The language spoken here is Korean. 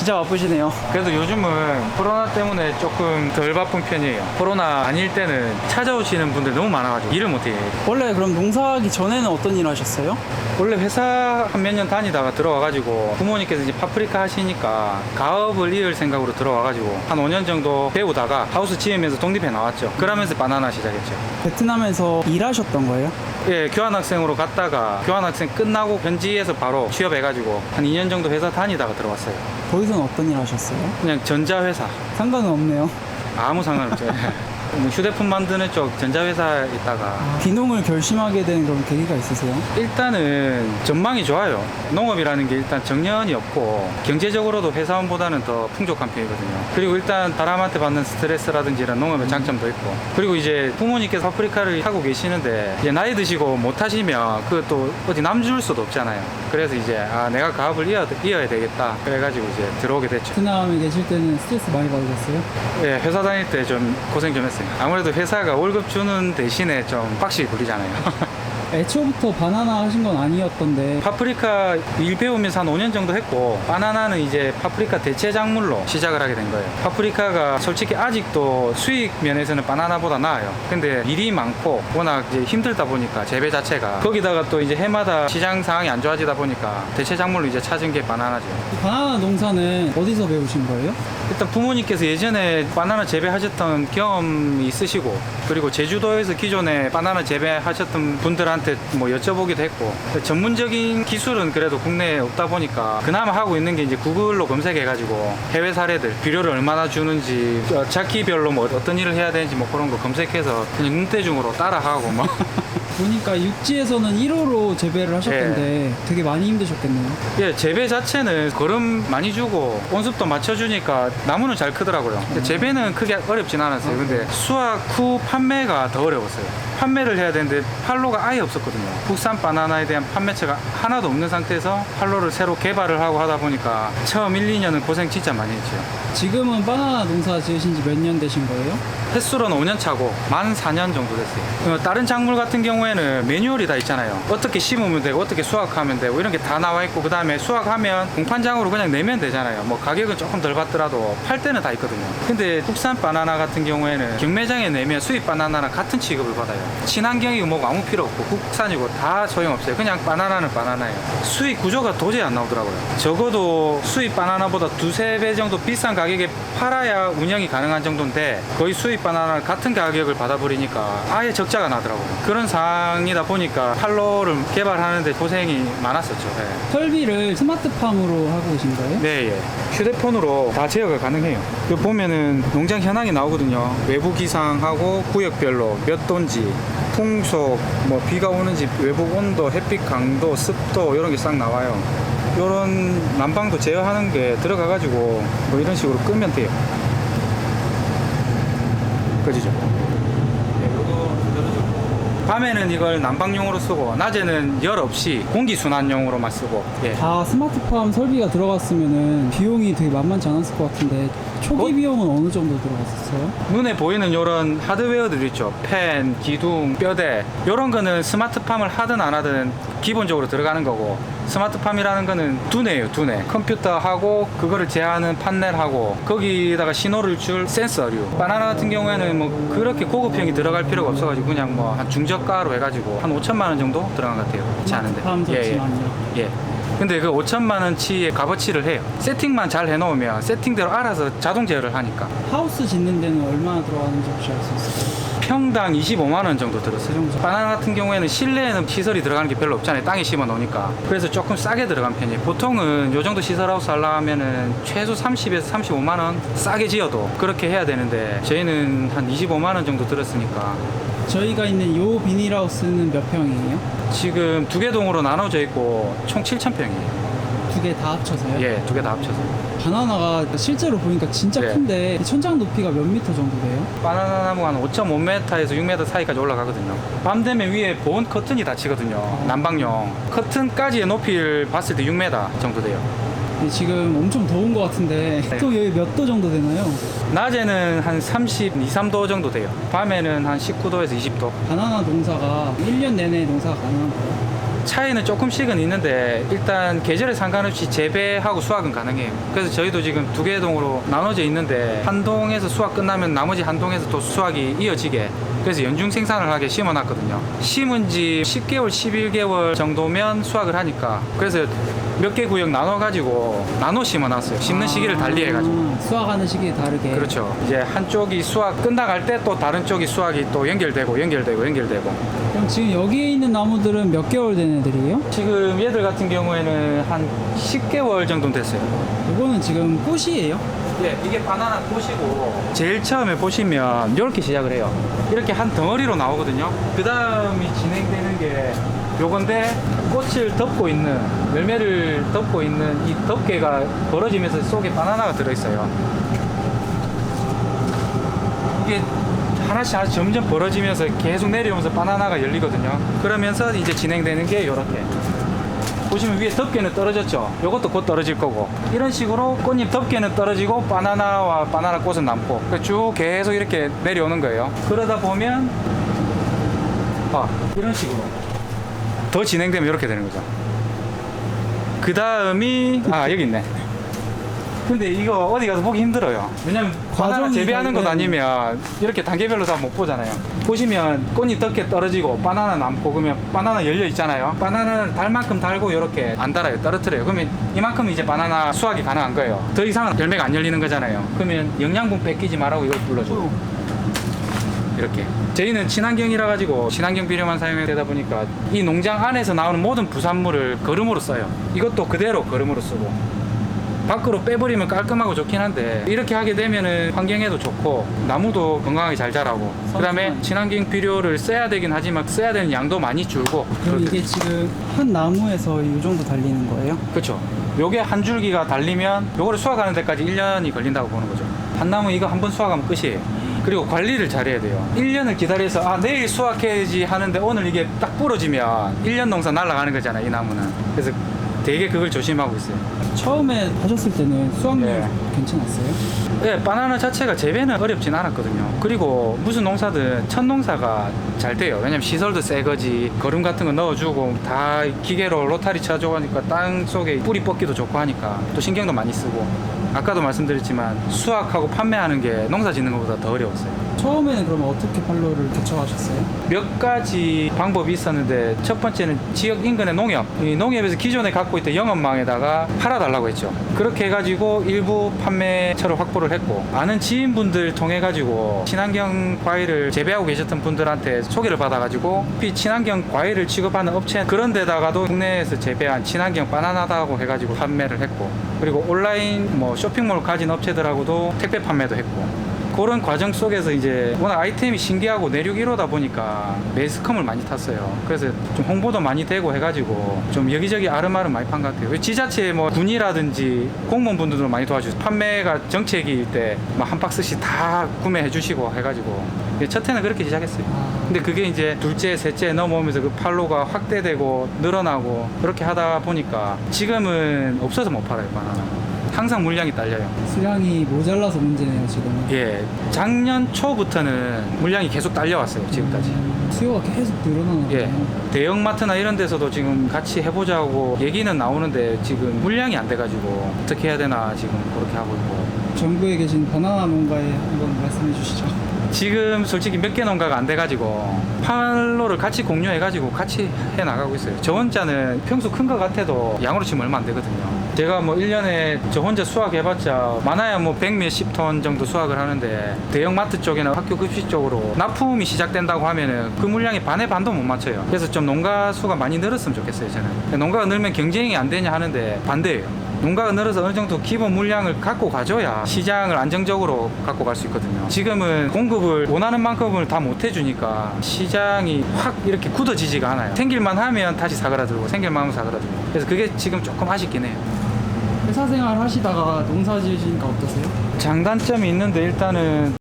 진짜 바쁘시네요. 그래도 요즘은 코로나 때문에 조금 덜 바쁜 편이에요. 코로나 아닐 때는 찾아오시는 분들 너무 많아가지고 일을 못해요. 원래 그럼 농사하기 전에는 어떤 일 하셨어요? 원래 회사 한 몇 년 다니다가 들어와가지고 부모님께서 이제 파프리카 하시니까 가업을 이을 생각으로 들어와가지고 한 5년 정도 배우다가 하우스 지으면서 독립해 나왔죠. 그러면서 바나나 시작했죠. 베트남에서 일하셨던 거예요? 예, 교환학생으로 갔다가 교환학생 끝나고 현지에서 바로 취업해가지고 한 2년 정도 회사 다니다가 들어왔어요. 거기서는 어떤 일 하셨어요? 그냥 전자회사. 상관은 없네요. 아무 상관없죠. 휴대폰 만드는 쪽 전자회사에 있다가 귀농을 결심하게 된 그런 계기가 있으세요? 일단은 전망이 좋아요. 농업이라는 게 일단 정년이 없고 경제적으로도 회사원보다는 더 풍족한 편이거든요. 그리고 일단 사람한테 받는 스트레스라든지 이런 농업의 장점도 있고, 그리고 이제 부모님께서 파프리카를 하고 계시는데 이제 나이 드시고 못 하시면 그것도 어디 남줄 수도 없잖아요. 그래서 이제 내가 가업을 이어야 되겠다 그래가지고 이제 들어오게 됐죠. 베트남에 계실 때는 스트레스 많이 받으셨어요? 예, 회사 다닐 때 좀 고생 좀 했어요. 아무래도 회사가 월급 주는 대신에 좀 빡시게 굴리잖아요. 애초부터 바나나 하신 건 아니었던데 파프리카 일 배우면서 한 5년 정도 했고, 바나나는 이제 파프리카 대체 작물로 시작을 하게 된 거예요. 파프리카가 솔직히 아직도 수익 면에서는 바나나보다 나아요. 근데 일이 많고 워낙 이제 힘들다 보니까 재배 자체가, 거기다가 또 이제 해마다 시장 상황이 안 좋아지다 보니까 대체 작물로 이제 찾은 게 바나나죠. 바나나 농사는 어디서 배우신 거예요? 일단 부모님께서 예전에 바나나 재배하셨던 경험이 있으시고, 그리고 제주도에서 기존에 바나나 재배하셨던 분들한테 뭐 여쭤보기도 했고, 전문적인 기술은 그래도 국내에 없다 보니까 그나마 하고 있는 게 이제 구글로 검색해가지고 해외 사례들, 비료를 얼마나 주는지, 작기별로 뭐 어떤 일을 해야 되는지 뭐 그런 거 검색해서 그냥 눈대중으로 따라하고 뭐. 보니까 육지에서는 1호로 재배를 하셨던데 되게 많이 힘드셨겠네요. 예, 재배 자체는 거름 많이 주고 온습도 맞춰주니까 나무는 잘 크더라고요. 근데 재배는 크게 어렵진 않았어요. 근데 수확 후 판매가 더 어려웠어요. 판매를 해야 되는데 판로가 아예 없었거든요. 국산 바나나에 대한 판매처가 하나도 없는 상태에서 판로를 새로 개발을 하고 하다 보니까 처음 1, 2년은 고생 진짜 많이 했죠. 지금은 바나나 농사 지으신 지 몇 년 되신 거예요? 횟수로는 5년 차고 만 4년 정도 됐어요. 다른 작물 같은 경우에는 매뉴얼이 다 있잖아요. 어떻게 심으면 되고 어떻게 수확하면 되고 이런 게 다 나와 있고, 그 다음에 수확하면 공판장으로 그냥 내면 되잖아요. 뭐 가격은 조금 덜 받더라도 팔 때는 다 있거든요. 근데 국산 바나나 같은 경우에는 경매장에 내면 수입 바나나랑 같은 취급을 받아요. 친환경이고 뭐고 아무 필요 없고 국산이고 다 소용없어요. 그냥 바나나는 바나나예요. 수익 구조가 도저히 안 나오더라고요. 적어도 수입 바나나보다 두세 배 정도 비싼 가격에 팔아야 운영이 가능한 정도인데, 거의 수입 바나나를 같은 가격을 받아버리니까 아예 적자가 나더라고요. 그런 상황이다 보니까 판로를 개발하는데 고생이 많았었죠. 네. 설비를 스마트팜으로 하고 계신 거예요? 네, 예. 휴대폰으로 다 제어가 가능해요. 여기 보면은 농장 현황이 나오거든요. 외부 기상하고 구역별로 몇 도인지, 풍속, 뭐 비가 오는지, 외부 온도, 햇빛 강도, 습도 이런 게 싹 나와요. 이런 난방도 제어하는 게 들어가가지고 뭐 이런 식으로 끄면 돼요. 그지죠? 밤에는 이걸 난방용으로 쓰고 낮에는 열 없이 공기순환용으로만 쓰고. 예. 다 스마트팜 설비가 들어갔으면은 비용이 되게 만만치 않았을 것 같은데 초기 비용은 어느 정도 들어갔었어요? 눈에 보이는 이런 하드웨어들 있죠. 팬, 기둥, 뼈대, 이런 거는 스마트팜을 하든 안 하든 기본적으로 들어가는 거고, 스마트팜이라는 거는 두뇌예요. 두뇌. 컴퓨터하고 그거를 제어하는 판넬하고 거기다가 신호를 줄 센서류. 바나나 같은 경우에는 뭐 그렇게 고급형이 들어갈 필요가 없어가지고 그냥 뭐 한 중저가로 해가지고 한 5천만 원 정도 들어간 것 같아요. 그렇지 않은데. 스마트팜 좋지만요. 예. 근데 그 5천만 원치의 값어치를 해요. 세팅만 잘 해놓으면 세팅대로 알아서 자동 제어를 하니까. 하우스 짓는 데는 얼마나 들어가는지 혹시 알 수 있어요? 평당 25만 원 정도 들었어요. 그 정도. 바나나 같은 경우에는 실내에는 시설이 들어가는 게 별로 없잖아요. 땅에 심어 놓으니까. 그래서 조금 싸게 들어간 편이에요. 보통은 요 정도 시설하우스 하려면은 최소 30에서 35만 원 싸게 지어도 그렇게 해야 되는데, 저희는 한 25만 원 정도 들었으니까. 저희가 있는 요 비닐하우스는 몇 평이에요? 지금 두 개 동으로 나눠져 있고 총 7,000평이에요. 두 개 다 합쳐서요? 예, 두 개 다 합쳐서. 바나나가 실제로 보니까 진짜 네. 큰데 천장 높이가 몇 미터 정도 돼요? 바나나 나무가 한 5.5m에서 6m 사이까지 올라가거든요. 밤 되면 위에 보온 커튼이 닫히거든요. 난방용. 커튼까지의 높이를 봤을 때 6m 정도 돼요. 근데 지금 엄청 더운 것 같은데 네. 또 여기 몇 도 정도 되나요? 낮에는 한 32, 3도 정도 돼요. 밤에는 한 19도에서 20도. 바나나 농사가 1년 내내 농사가 가능한 거예요? 차이는 조금씩은 있는데 일단 계절에 상관없이 재배하고 수확은 가능해요. 그래서 저희도 지금 두 개 동으로 나눠져 있는데 한 동에서 수확 끝나면 나머지 한 동에서 또 수확이 이어지게 그래서 연중 생산을 하게 심어놨거든요. 심은 지 10개월, 11개월 정도면 수확을 하니까 그래서 몇 개 구역 나눠가지고 나눠 심어놨어요. 심는 시기를 달리 해가지고. 수확하는 시기에 다르게. 그렇죠. 이제 한쪽이 수확 끝나갈 때 또 다른 쪽이 수확이 또 연결되고 그럼 지금 여기에 있는 나무들은 몇 개월 된 애들이에요? 지금 얘들 같은 경우에는 한 10개월 정도 됐어요. 이거는 지금 꽃이에요? 예, 이게 바나나 꽃이고 제일 처음에 보시면 이렇게 시작을 해요. 이렇게 한 덩어리로 나오거든요. 그 다음이 진행되는 게 요건데 꽃을 덮고 있는 열매를 덮고 있는 이 덮개가 벌어지면서 속에 바나나가 들어있어요. 이게 하나씩 점점 벌어지면서 계속 내려오면서 바나나가 열리거든요. 그러면서 이제 진행되는 게 요렇게 보시면 위에 덮개는 떨어졌죠. 요것도 곧 떨어질 거고 이런 식으로 꽃잎 덮개는 떨어지고 바나나와 바나나 꽃은 남고 쭉 계속 이렇게 내려오는 거예요. 그러다 보면 이런 식으로 더 진행되면 이렇게 되는 거죠. 그 다음이 여기 있네. 근데 이거 어디 가서 보기 힘들어요. 왜냐면 바나나 과정이 재배하는 것 다르네. 아니면 이렇게 단계별로 다 못 보잖아요. 보시면 꽃잎 덮개 떨어지고 바나나 남고 그러면 바나나 열려 있잖아요. 바나나를 달 만큼 달고 이렇게 안 달아요. 떨어뜨려요. 그러면 이만큼 이제 바나나 수확이 가능한 거예요. 더 이상은 열매가 안 열리는 거잖아요. 그러면 영양분 뺏기지 말라고 이걸 불러줘요. 이렇게 저희는 친환경이라 가지고 친환경 비료만 사용되다 보니까 이 농장 안에서 나오는 모든 부산물을 거름으로 써요. 이것도 그대로 거름으로 쓰고 밖으로 빼버리면 깔끔하고 좋긴 한데 이렇게 하게 되면은 환경에도 좋고 나무도 건강하게 잘 자라고 그 다음에 친환경 비료를 써야 되긴 하지만 써야 되는 양도 많이 줄고 그럼 그렇게. 이게 지금 한 나무에서 이 정도 달리는 거예요? 그렇죠. 요게 한 줄기가 달리면 요거를 수확하는 데까지 1년이 걸린다고 보는 거죠. 한 나무 이거 한 번 수확하면 끝이에요. 그리고 관리를 잘해야 돼요. 1년을 기다려서 내일 수확해야지 하는데 오늘 이게 딱 부러지면 1년 농사 날아가는 거잖아요, 이 나무는. 그래서 되게 그걸 조심하고 있어요. 처음에 하셨을 때는 수확률 예. 괜찮았어요? 네, 바나나 자체가 재배는 어렵진 않았거든요. 그리고 무슨 농사든 첫 농사가 잘 돼요. 왜냐면 시설도 새 거지, 거름 같은 거 넣어주고 다 기계로 로타리 쳐주고 하니까 땅 속에 뿌리 뽑기도 좋고 하니까 또 신경도 많이 쓰고 아까도 말씀드렸지만 수확하고 판매하는 게 농사 짓는 것보다 더 어려웠어요. 처음에는 그러면 어떻게 판로를 개척하셨어요? 몇 가지 방법이 있었는데 첫 번째는 지역 인근의 농협, 이 농협에서 기존에 갖고 있던 영업망에다가 팔아달라고 했죠. 그렇게 해가지고 일부 판매처를 확보를 했고 아는 지인분들 통해 가지고 친환경 과일을 재배하고 계셨던 분들한테 소개를 받아가지고 이 친환경 과일을 취급하는 업체 그런 데다가도 국내에서 재배한 친환경 바나나다고 해가지고 판매를 했고 그리고 온라인 뭐 쇼핑몰 가진 업체들하고도 택배 판매도 했고 그런 과정 속에서 이제 워낙 아이템이 신기하고 내륙 1호다 보니까 매스컴을 많이 탔어요. 그래서 좀 홍보도 많이 되고 해가지고 좀 여기저기 아름아름 많이 판 것 같아요. 지자체 뭐 군이라든지 공무원분들도 많이 도와주세요. 판매가 정책일 때 막 한 박스씩 다 구매해 주시고 해가지고 첫 해는 그렇게 시작했어요. 근데 그게 이제 둘째, 셋째 넘어오면서 그 판로가 확대되고 늘어나고 그렇게 하다 보니까 지금은 없어서 못 팔아요, 바나나. 항상 물량이 딸려요. 수량이 모자라서 문제네요, 지금은. 예, 작년 초부터는 물량이 계속 딸려왔어요, 지금까지. 수요가 계속 늘어나는 예, 거예요. 대형마트나 이런 데서도 지금 같이 해보자고 얘기는 나오는데 지금 물량이 안 돼가지고 어떻게 해야 되나 지금 그렇게 하고 있고. 전국에 계신 바나나 농가에 한번 말씀해 주시죠. 지금 솔직히 몇 개 농가가 안 돼가지고 판로를 같이 공유해가지고 같이 해나가고 있어요. 저 혼자는 평소 큰 거 같아도 양으로 치면 얼마 안 되거든요. 제가 뭐 1년에 저 혼자 수확해봤자 많아야 뭐 100 몇십 톤 정도 수확을 하는데 대형마트 쪽이나 학교 급식 쪽으로 납품이 시작된다고 하면은 그 물량이 반의 반도 못 맞춰요. 그래서 좀 농가 수가 많이 늘었으면 좋겠어요, 저는. 농가가 늘면 경쟁이 안 되냐 하는데 반대예요. 농가가 늘어서 어느 정도 기본 물량을 갖고 가줘야 시장을 안정적으로 갖고 갈 수 있거든요. 지금은 공급을 원하는 만큼을 다 못 해주니까 시장이 확 이렇게 굳어지지가 않아요. 생길만 하면 다시 사그라들고 생길만 하면 사그라들고. 그래서 그게 지금 조금 아쉽긴 해요. 회사 생활 하시다가 농사 지으시니까 어떠세요? 장단점이 있는데 일단은